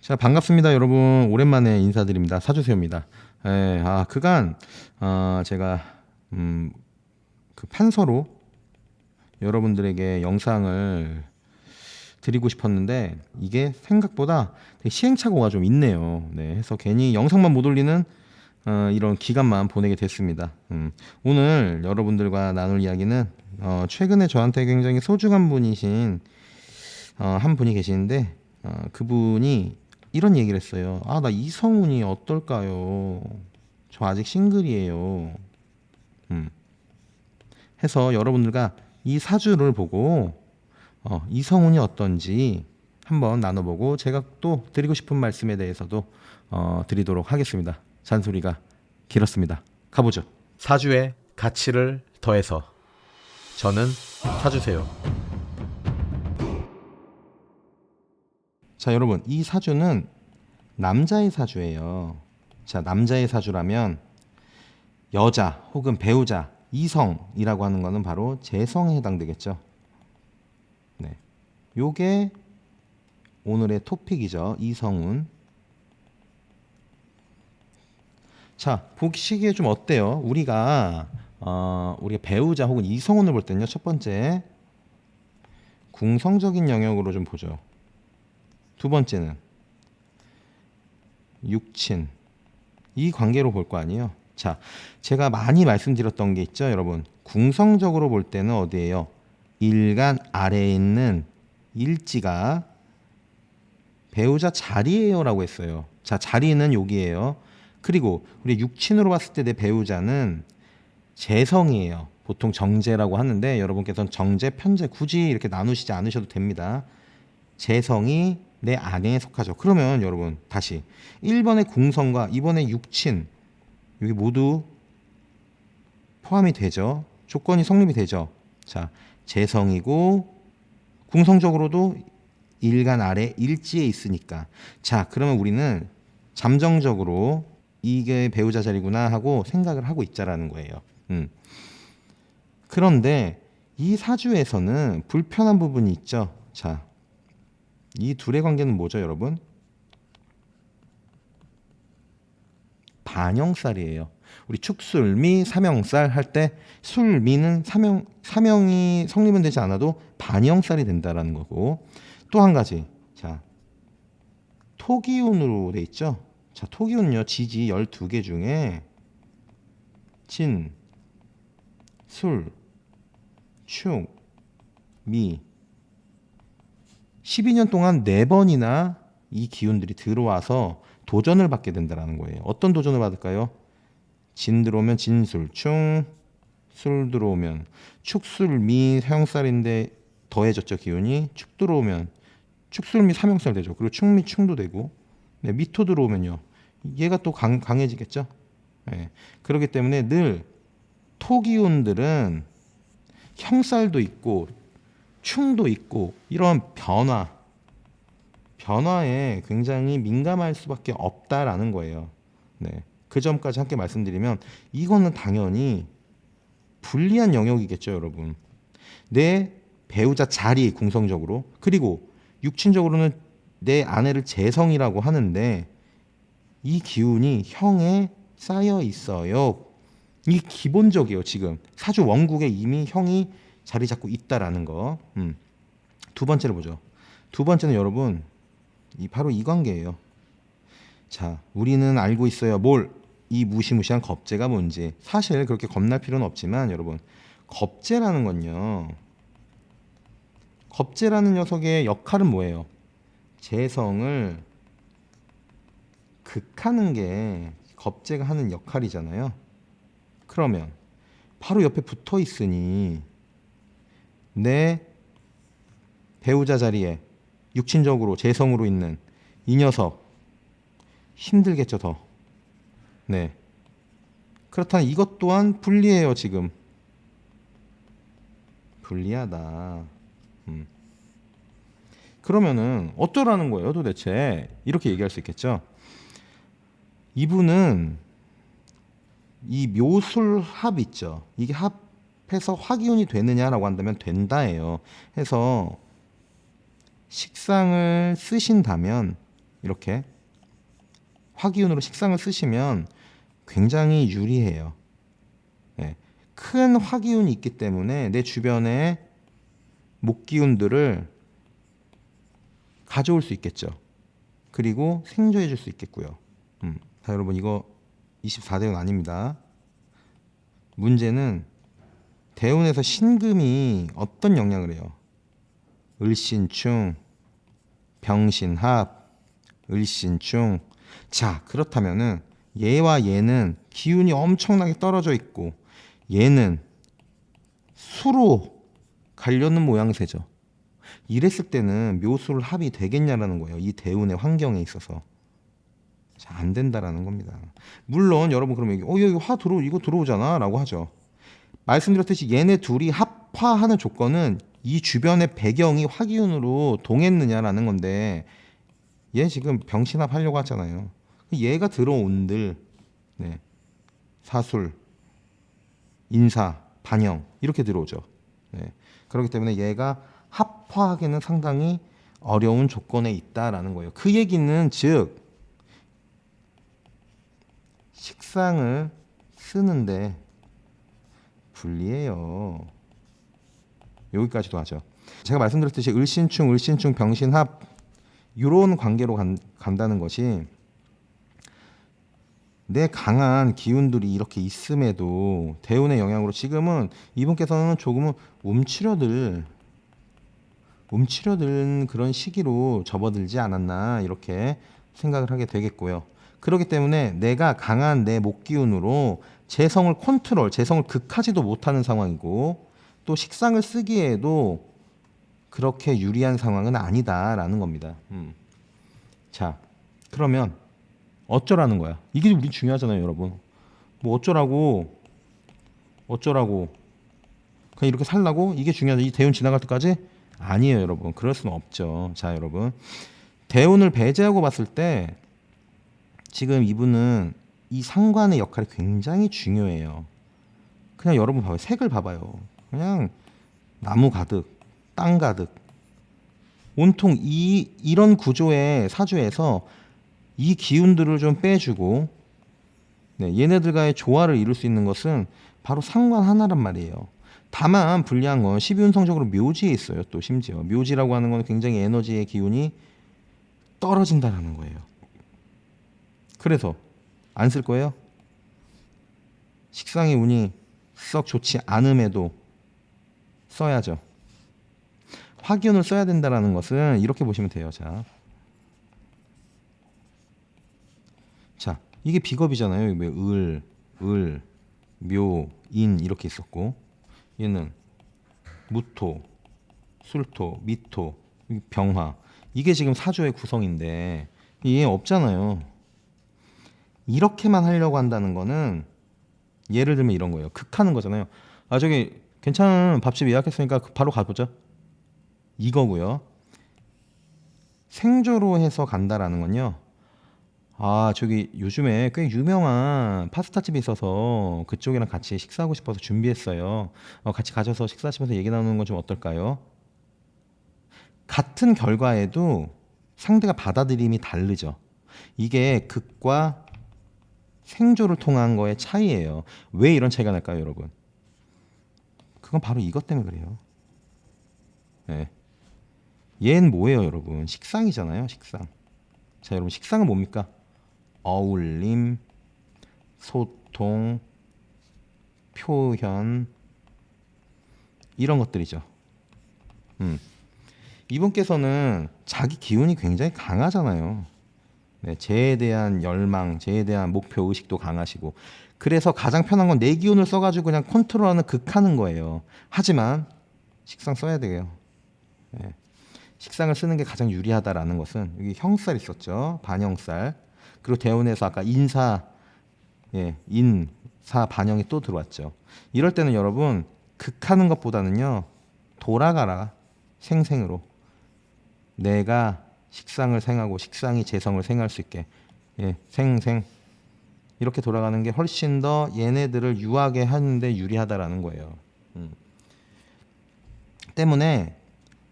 자, 반갑습니다, 여러분. 오랜만에 인사드립니다. 사주세요입니다. 그간 제가 그 판서로 여러분들에게 영상을 드리고 싶었는데 이게 생각보다 되게 시행착오가 좀 있네요. 네, 해서 괜히 영상만 못 올리는 이런 기간만 보내게 됐습니다. 오늘 여러분들과 나눌 이야기는 최근에 저한테 굉장히 소중한 분이신 한 분이 계시는데 그분이 이런 얘기를 했어요. 나 이성운이 어떨까요? 저 아직 싱글이에요. 해서 여러분들과 이 사주를 보고 이성운이 어떤지 한번 나눠보고 제가 또 드리고 싶은 말씀에 대해서도 드리도록 하겠습니다. 잔소리가 길었습니다. 가보죠. 사주의 가치를 더해서 저는 사주세요. 자, 여러분, 이 사주는 남자의 사주예요. 자, 남자의 사주라면 여자 혹은 배우자, 이성이라고 하는 거는 바로 재성에 해당되겠죠. 네, 요게 오늘의 토픽이죠. 이성운. 자, 보시기에 좀 어때요? 우리가 배우자 혹은 이성운을 볼 때는요, 첫 번째 궁성적인 영역으로 좀 보죠. 두 번째는 육친, 이 관계로 볼 거 아니에요. 자, 제가 많이 말씀드렸던 게 있죠, 여러분. 궁성적으로 볼 때는 어디예요? 일간 아래에 있는 일지가 배우자 자리예요 라고 했어요. 자, 자리는 여기예요. 그리고 우리 육친으로 봤을 때 내 배우자는 재성이에요. 보통 정제라고 하는데 여러분께서는 정제, 편제 굳이 이렇게 나누시지 않으셔도 됩니다. 재성이 내 아내에 속하죠. 그러면 여러분 다시 1번의 궁성과 2번의 육친, 여기 모두 포함이 되죠. 조건이 성립이 되죠. 자, 재성이고 궁성적으로도 일간 아래 일지에 있으니까, 자, 그러면 우리는 잠정적으로 이게 배우자 자리구나 하고 생각을 하고 있자라는 거예요. 그런데 이 사주에서는 불편한 부분이 있죠. 자, 이 둘의 관계는 뭐죠, 여러분? 반영살이에요. 우리 축술미, 삼영살 할 때 술미는 삼영이 성립은 되지 않아도 반영살이 된다라는 거고, 또 한 가지, 자, 토기운으로 돼 있죠. 자, 토기운은요, 지지 12개 중에 진, 술, 축, 미 12년 동안 4번이나 이 기운들이 들어와서 도전을 받게 된다는 거예요. 어떤 도전을 받을까요? 진 들어오면 진술, 술 들어오면 축술미 사형살인데 더해졌죠, 기운이. 축 들어오면 축술미 삼형살 되죠. 그리고 축미 충도 되고, 네, 미토 들어오면요, 얘가 또 강해지겠죠. 네. 그렇기 때문에 늘 토기운들은 형살도 있고 충도 있고 이런 변화에 굉장히 민감할 수밖에 없다라는 거예요. 네, 그 점까지 함께 말씀드리면 이거는 당연히 불리한 영역이겠죠, 여러분. 내 배우자 자리 궁성적으로, 그리고 육친적으로는 내 아내를 재성이라고 하는데 이 기운이 형에 쌓여 있어요. 이 기본적이에요. 지금 사주 원국에 이미 형이 자리 잡고 있다라는 거. 두 번째를 보죠. 두 번째는 여러분, 바로 이 관계예요. 자, 우리는 알고 있어요. 이 무시무시한 겁재가 뭔지. 사실 그렇게 겁날 필요는 없지만 여러분, 겁재라는 건요, 겁재라는 녀석의 역할은 뭐예요? 재성을 극하는 게 겁재가 하는 역할이잖아요. 그러면 바로 옆에 붙어 있으니 내 배우자 자리에 육친적으로 재성으로 있는 이 녀석 힘들겠죠, 더. 네. 그렇다면 이것 또한 불리해요, 지금. 불리하다. 그러면은 어쩌라는 거예요, 도대체? 이렇게 얘기할 수 있겠죠. 이분은 이 묘술합 있죠. 이게 합해서 화기운이 되느냐라고 한다면 된다예요. 해서 식상을 쓰신다면 이렇게 화기운으로 식상을 쓰시면 굉장히 유리해요. 예. 큰 화기운이 있기 때문에 내 주변에 목기운들을 가져올 수 있겠죠. 그리고 생조해 줄 수 있겠고요. 자, 여러분 이거 24대운 아닙니다. 문제는 대운에서 신금이 어떤 영향을 해요? 을신충, 병신합, 을신충. 자, 그렇다면은 얘와 얘는 기운이 엄청나게 떨어져 있고 얘는 수로 가려는 모양새죠. 이랬을 때는 묘술 합이 되겠냐라는 거예요. 이 대운의 환경에 있어서. 자, 안 된다라는 겁니다. 물론 여러분 그러면 여기 화 이거 들어오잖아 라고 하죠. 말씀드렸듯이 얘네 둘이 합화하는 조건은 이 주변의 배경이 화기운으로 동했느냐라는 건데 얘 지금 병신합 하려고 하잖아요. 얘가 들어온들 네. 사술, 인사, 반영 이렇게 들어오죠. 네. 그렇기 때문에 얘가 합화하기는 상당히 어려운 조건에 있다라는 거예요. 그 얘기는 즉 식상을 쓰는데 불리해요. 여기까지도 하죠. 제가 말씀드렸듯이 을신충, 병신합 이런 관계로 간다는 것이 내 강한 기운들이 이렇게 있음에도 대운의 영향으로 지금은 이분께서는 조금은 움츠려든 그런 시기로 접어들지 않았나 이렇게 생각을 하게 되겠고요. 그렇기 때문에 내가 강한 내 목기운으로 재성을 재성을 극하지도 못하는 상황이고 또 식상을 쓰기에도 그렇게 유리한 상황은 아니다라는 겁니다. 자, 그러면 어쩌라는 거야? 이게 우리 중요하잖아요, 여러분. 뭐 어쩌라고 그냥 이렇게 살라고? 이게 중요하죠. 이 대운 지나갈 때까지? 아니에요, 여러분. 그럴 수는 없죠. 자, 여러분. 대운을 배제하고 봤을 때 지금 이분은 이 상관의 역할이 굉장히 중요해요. 그냥 여러분 봐봐요. 색을 봐봐요. 그냥 나무 가득, 땅 가득. 온통 이런 구조의 사주에서 이 기운들을 좀 빼주고 네, 얘네들과의 조화를 이룰 수 있는 것은 바로 상관 하나란 말이에요. 다만 불리한 건 12운성적으로 묘지에 있어요. 또 심지어 묘지라고 하는 건 굉장히 에너지의 기운이 떨어진다라는 거예요. 그래서 안 쓸 거예요? 식상의 운이 썩 좋지 않음에도 써야죠. 화기운을 써야 된다라는 것은 이렇게 보시면 돼요. 자, 이게 비겁이잖아요. 을, 묘, 인 이렇게 있었고 얘는 무토, 술토, 미토, 병화 이게 지금 사주의 구성인데 얘 없잖아요. 이렇게만 하려고 한다는 거는 예를 들면 이런 거예요. 극하는 거잖아요. 아 저기 괜찮은 밥집 예약했으니까 바로 가보자. 이거고요. 생조로 해서 간다라는 건요. 아 저기 요즘에 꽤 유명한 파스타집이 있어서 그쪽이랑 같이 식사하고 싶어서 준비했어요. 같이 가셔서 식사하시면서 얘기 나누는 건 좀 어떨까요? 같은 결과에도 상대가 받아들임이 다르죠. 이게 극과 생조를 통한 거의 차이예요. 왜 이런 차이가 날까요, 여러분? 그건 바로 이것 때문에 그래요. 네. 얘는 뭐예요, 여러분? 식상이잖아요, 식상. 자, 여러분 식상은 뭡니까? 어울림, 소통, 표현 이런 것들이죠. 이분께서는 자기 기운이 굉장히 강하잖아요. 네, 재에 대한 열망, 재에 대한 목표 의식도 강하시고 그래서 가장 편한 건 내 기운을 써가지고 그냥 컨트롤하는 극하는 거예요. 하지만 식상 써야 돼요. 네. 식상을 쓰는 게 가장 유리하다라는 것은 여기 형살 있었죠. 반형살. 그리고 대운에서 아까 인사, 인사 반형이 또 들어왔죠. 이럴 때는 여러분 극하는 것보다는요. 돌아가라. 생생으로. 내가 식상을 생하고 식상이 재성을 생할 수 있게 생생 이렇게 돌아가는 게 훨씬 더 얘네들을 유하게 하는데 유리하다라는 거예요. 때문에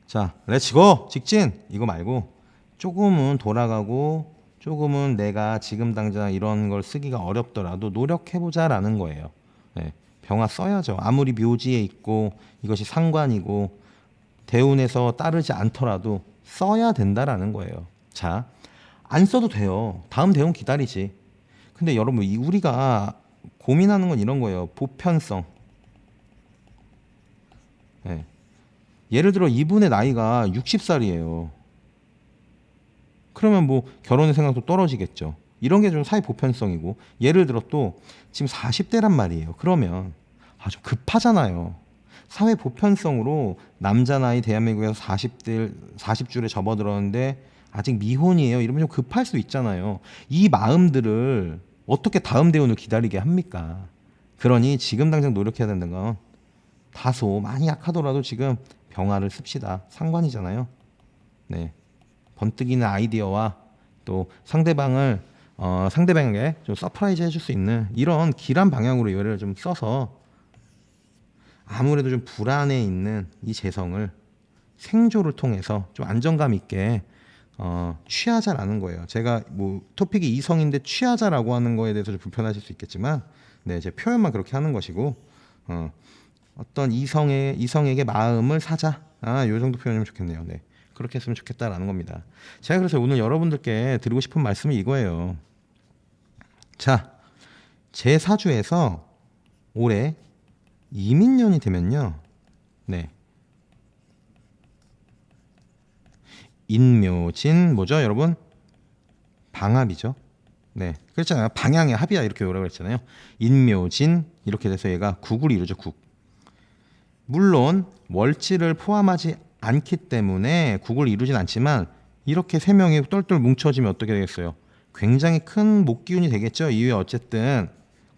자 렛츠고 직진 이거 말고 조금은 돌아가고 조금은 내가 지금 당장 이런 걸 쓰기가 어렵더라도 노력해보자라는 거예요. 네, 병화 써야죠. 아무리 묘지에 있고 이것이 상관이고 대운에서 따르지 않더라도 써야 된다라는 거예요. 자, 안 써도 돼요. 다음 대운 기다리지. 근데 여러분 우리가 고민하는 건 이런 거예요. 보편성. 네. 예를 들어 이분의 나이가 60살이에요. 그러면 뭐 결혼의 생각도 떨어지겠죠. 이런 게 좀 사회 보편성이고, 예를 들어 또 지금 40대란 말이에요. 그러면 좀 급하잖아요. 사회 보편성으로 남자 나이 대한민국에서 40줄에 접어들었는데 아직 미혼이에요. 이러면 좀 급할 수 있잖아요. 이 마음들을 어떻게 다음 대운을 기다리게 합니까? 그러니 지금 당장 노력해야 된다는 건, 다소 많이 약하더라도 지금 병화를 씁시다. 상관이잖아요. 네. 번뜩이는 아이디어와 또 상대방에게 좀 서프라이즈 해줄 수 있는 이런 길한 방향으로 이거를 좀 써서 아무래도 좀 불안해 있는 이 재성을 생조를 통해서 좀 안정감 있게 취하자라는 거예요. 제가 뭐 토픽이 이성인데 취하자라고 하는 거에 대해서 좀 불편하실 수 있겠지만, 네, 제 표현만 그렇게 하는 것이고, 어떤 이성에게 마음을 사자. 요 정도 표현이면 좋겠네요. 네. 그렇게 했으면 좋겠다라는 겁니다. 제가 그래서 오늘 여러분들께 드리고 싶은 말씀이 이거예요. 자, 제 사주에서 올해 이민년이 되면요. 네. 인묘진 뭐죠, 여러분? 방합이죠. 네. 그렇잖아요. 방향의 합이야 이렇게 오라고 했잖아요. 인묘진 이렇게 돼서 얘가 국을 이루죠. 국. 물론 월지를 포함하지 않기 때문에 국을 이루진 않지만, 이렇게 세 명이 똘똘 뭉쳐지면 어떻게 되겠어요? 굉장히 큰 목기운이 되겠죠. 이후에 어쨌든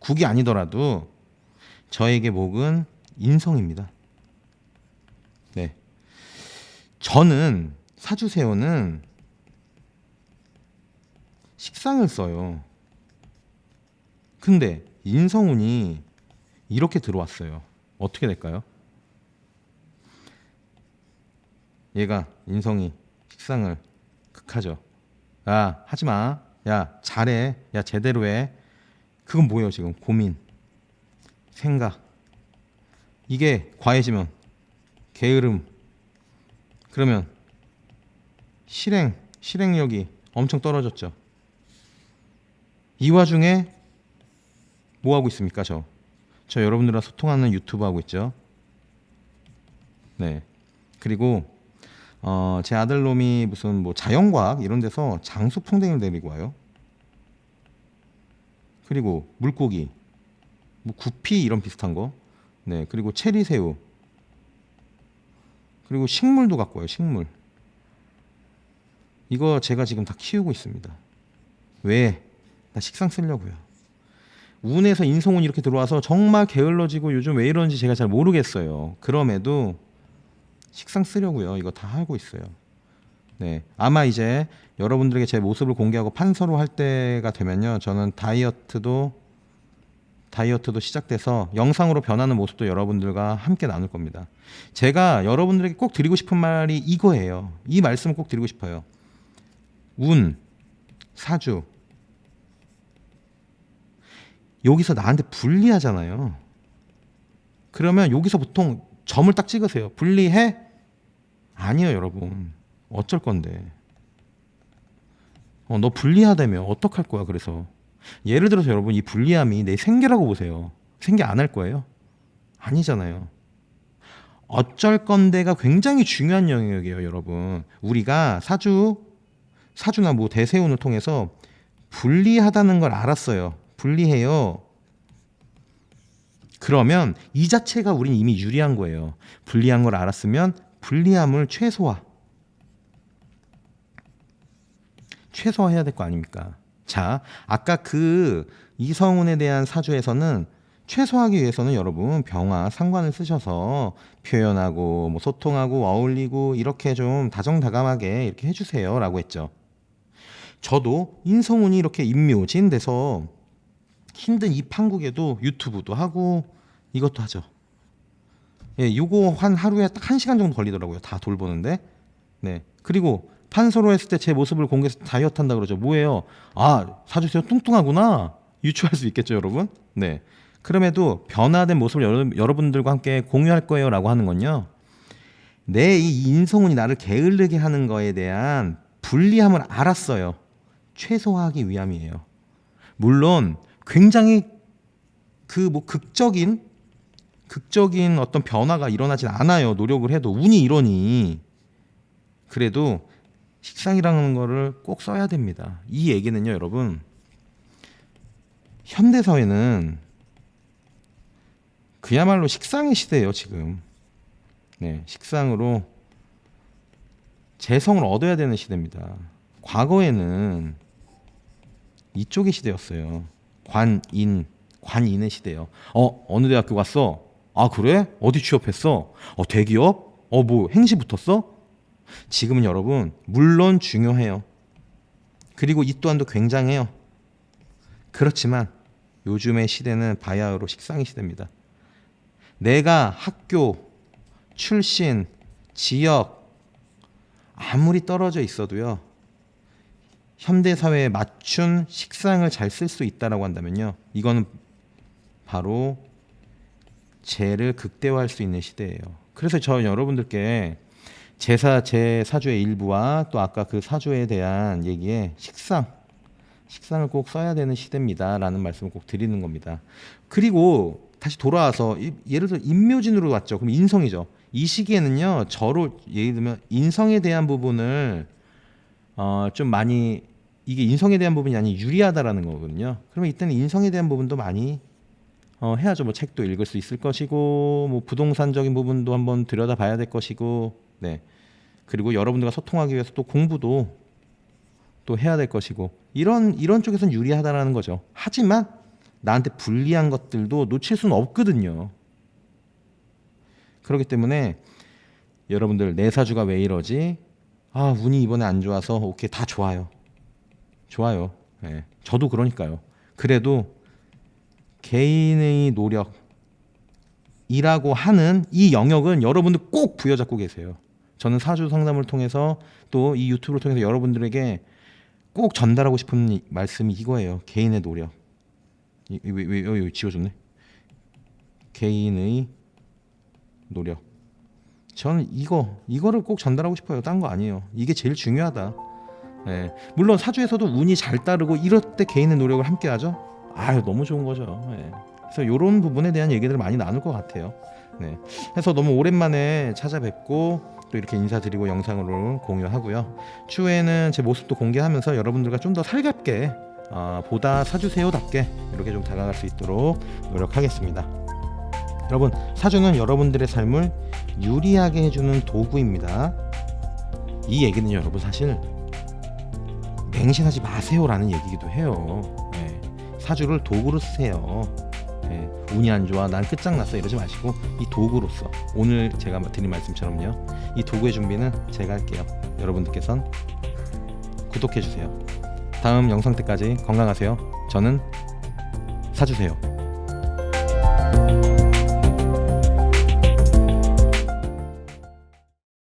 국이 아니더라도 저에게 목은 인성입니다. 네. 저는 사주세요는 식상을 써요. 근데 인성운이 이렇게 들어왔어요. 어떻게 될까요? 얘가 인성이 식상을 극하죠. 야, 하지 마. 야, 잘해. 야, 제대로 해. 그건 뭐예요, 지금? 고민, 생각. 이게 과해지면 게으름. 그러면 실행력이 엄청 떨어졌죠. 이 와중에 뭐 하고 있습니까? 저 여러분들과 소통하는 유튜브 하고 있죠. 네. 그리고 제 아들놈이 무슨 뭐 자연과학 이런 데서 장수풍뎅이를 데리고 와요. 그리고 물고기, 뭐 구피 이런 비슷한 거. 네. 그리고 체리새우. 그리고 식물도 갖고 와요. 식물. 이거 제가 지금 다 키우고 있습니다. 왜? 나 식상 쓰려고요. 운에서 인성운이 이렇게 들어와서 정말 게을러지고 요즘 왜 이러는지 제가 잘 모르겠어요. 그럼에도 식상 쓰려고요. 이거 다 하고 있어요. 네, 아마 이제 여러분들에게 제 모습을 공개하고 판서로 할 때가 되면요, 저는 다이어트도 시작돼서 영상으로 변하는 모습도 여러분들과 함께 나눌 겁니다. 제가 여러분들에게 꼭 드리고 싶은 말이 이거예요. 이 말씀을 꼭 드리고 싶어요. 운, 사주, 여기서 나한테 불리하잖아요. 그러면 여기서 보통 점을 딱 찍으세요. 불리해? 아니에요, 여러분. 어쩔 건데. 너 불리하다며 어떡할 거야? 그래서 예를 들어서 여러분, 이 불리함이 내 생계라고 보세요. 생계 안 할 거예요? 아니잖아요. 어쩔 건데가 굉장히 중요한 영역이에요, 여러분. 우리가 사주나 뭐 대세운을 통해서 불리하다는 걸 알았어요. 불리해요. 그러면 이 자체가 우린 이미 유리한 거예요. 불리한 걸 알았으면 불리함을 최소화해야 될 거 아닙니까? 자, 아까 그 이성운에 대한 사주에서는 최소화하기 위해서는 여러분 병화 상관을 쓰셔서 표현하고 뭐 소통하고 어울리고 이렇게 좀 다정다감하게 이렇게 해주세요라고 했죠. 저도 인성운이 이렇게 인묘진 돼서 힘든 이 판국에도 유튜브도 하고 이것도 하죠. 예, 요거 한 하루에 딱 1시간 정도 걸리더라고요. 다 돌보는데. 네. 그리고 판소로 했을 때 제 모습을 공개해서 다이어트 한다 그러죠. 뭐예요? 아, 사주세요 뚱뚱하구나. 유추할 수 있겠죠, 여러분? 네. 그럼에도 변화된 모습을 여러분들과 함께 공유할 거예요 라고 하는 건요, 내 이 인성운이 나를 게으르게 하는 거에 대한 불리함을 알았어요. 최소화하기 위함이에요. 물론 굉장히 그 뭐 극적인 어떤 변화가 일어나진 않아요. 노력을 해도 운이 이러니. 그래도 식상이라는 거를 꼭 써야 됩니다. 이 얘기는요, 여러분, 현대사회는 그야말로 식상의 시대예요, 지금. 네, 식상으로 재성을 얻어야 되는 시대입니다. 과거에는 이쪽의 시대였어요. 관인의 시대예요. 어느 대학교 갔어? 아, 그래? 어디 취업했어? 대기업? 뭐 행시 붙었어? 지금은 여러분, 물론 중요해요. 그리고 이 또한도 굉장해요. 그렇지만 요즘의 시대는 바야흐로 식상의 시대입니다. 내가 학교, 출신, 지역 아무리 떨어져 있어도요, 현대사회에 맞춘 식상을 잘 쓸 수 있다라고 한다면요, 이거는 바로 재를 극대화할 수 있는 시대예요. 그래서 저 여러분들께 제 사주의 일부와 또 아까 그 사주에 대한 얘기에 식상을 꼭 써야 되는 시대입니다라는 말씀을 꼭 드리는 겁니다. 그리고 다시 돌아와서 예를 들어 인묘진으로 왔죠. 그럼 인성이죠. 이 시기에는요, 저로 예를 들면 인성에 대한 부분을 좀 많이, 이게 인성에 대한 부분이 아니 유리하다라는 거거든요. 그러면 이때는 인성에 대한 부분도 많이 해야죠. 뭐 책도 읽을 수 있을 것이고, 뭐 부동산적인 부분도 한번 들여다봐야 될 것이고, 네. 그리고 여러분들과 소통하기 위해서 또 공부도 또 해야 될 것이고, 이런 쪽에서는 유리하다라는 거죠. 하지만 나한테 불리한 것들도 놓칠 수는 없거든요. 그렇기 때문에 여러분들, 내 사주가 왜 이러지? 아, 운이 이번에 안 좋아서. 오케이, 다 좋아요. 네. 저도 그러니까요. 그래도 개인의 노력이라고 하는 이 영역은 여러분들 꼭 부여잡고 계세요. 저는 사주 상담을 통해서 또 이 유튜브를 통해서 여러분들에게 꼭 전달하고 싶은 말씀이 이거예요. 개인의 노력. 왜 지워졌네. 개인의 노력. 저는 이거를 꼭 전달하고 싶어요. 딴 거 아니에요. 이게 제일 중요하다. 네. 물론 사주에서도 운이 잘 따르고 이럴 때 개인의 노력을 함께 하죠. 너무 좋은 거죠. 네. 그래서 이런 부분에 대한 얘기들을 많이 나눌 것 같아요. 네. 그래서 너무 오랜만에 찾아뵙고 또 이렇게 인사드리고 영상으로 공유하고요. 추후에는 제 모습도 공개하면서 여러분들과 좀 더 살갑게, 보다 사주세요답게 이렇게 좀 다가갈 수 있도록 노력하겠습니다. 여러분, 사주는 여러분들의 삶을 유리하게 해주는 도구입니다. 이 얘기는 여러분 사실 맹신하지 마세요라는 얘기기도 해요. 네. 사주를 도구로 쓰세요. 네. 운이 안 좋아, 난 끝장났어 이러지 마시고 이 도구로서, 오늘 제가 드린 말씀처럼요, 이 도구의 준비는 제가 할게요. 여러분들께선 구독해주세요. 다음 영상 때까지 건강하세요. 저는 사주세요.